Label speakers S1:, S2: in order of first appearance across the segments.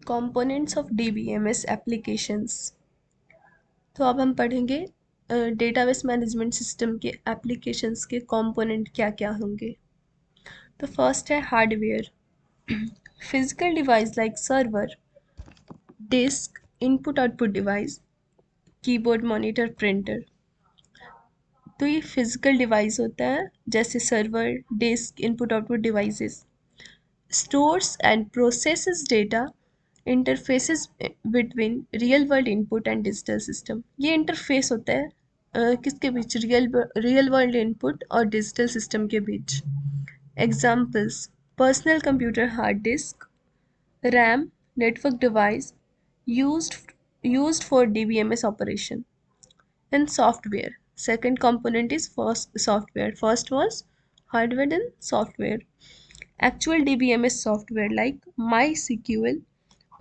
S1: Components of DBMS applications. तो अब हम पढ़ेंगे डेटाबेस मैनेजमेंट सिस्टम के एप्लीकेशंस के कंपोनेंट क्या क्या होंगे। तो फर्स्ट है hardware. Physical device like server, disk, input output device, keyboard, monitor, printer. तो ये फिजिकल डिवाइस होता है जैसे server, disk, input output devices. Stores and processes data, interfaces between real world input and digital system. ये interface होता है किसके बीच? रियल वर्ल्ड इनपुट और डिजिटल सिस्टम के बीच। Examples: personal computer hard disk, RAM, network device used for DBMS operation. And software. Second component is first software. First was hardware, then software. Actual DBMS software like MySQL,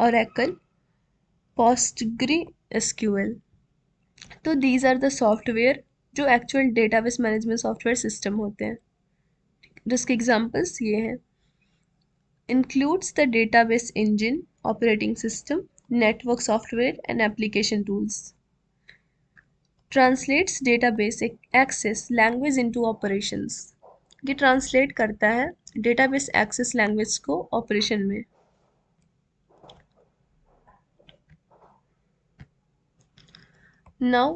S1: Oracle, PostgreSQL. तो these are the software जो actual database management software system होते हैं, जिसके examples ये हैं: includes the database engine, operating system, network software and application tools. Translates database access language into operations. ये translate करता है डेटाबेस एक्सेस लैंग्वेज को ऑपरेशन में। Now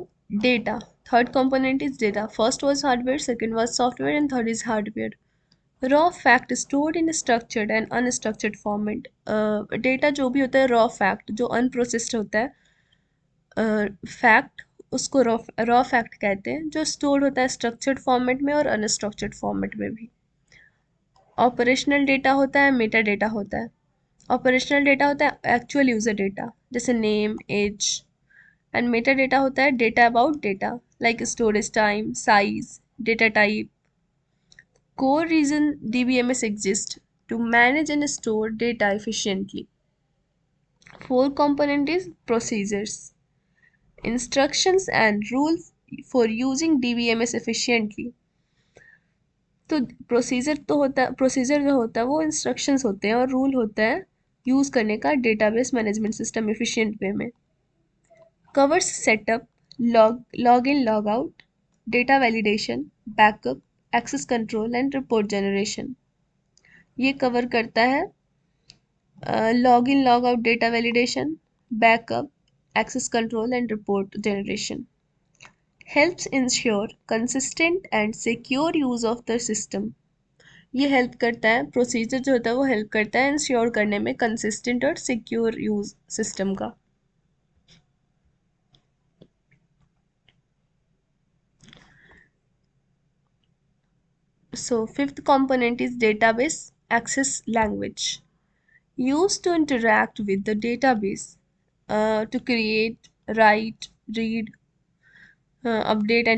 S1: data. Third component is data. First was hardware, second was software, and third is hardware. Raw fact stored in structured and unstructured format. Data जो भी होता है raw fact, जो unprocessed होता है fact, उसको रॉ फैक्ट कहते हैं, जो स्टोर्ड होता है स्ट्रक्चर्ड फॉर्मेट में और अनस्ट्रक्चर्ड फॉर्मेट में भी। ऑपरेशनल डेटा होता है, मेटा डेटा होता है। ऑपरेशनल डेटा होता है एक्चुअल यूजर डेटा जैसे name, age. And meta data होता है data about data like storage time, size, data type. Core reason DBMS exists to manage and store data efficiently. Fourth component is procedures, instructions and rules for using DBMS efficiently. तो procedure जो होता है वो instructions होते हैं और rule होता है यूज़ करने का database management system efficient way में। Covers setup, log in, log out, data validation, backup, access control and report generation. ये कवर करता है log in, log out, data validation, backup, access control and report generation. Helps ensure consistent and secure use of the system. ये help करता है, procedure जो होता है वो हेल्प करता है इंश्योर करने में कंसिस्टेंट और सिक्योर यूज सिस्टम का। So fifth component is database access language, used to interact with the database, to create, write, read, update and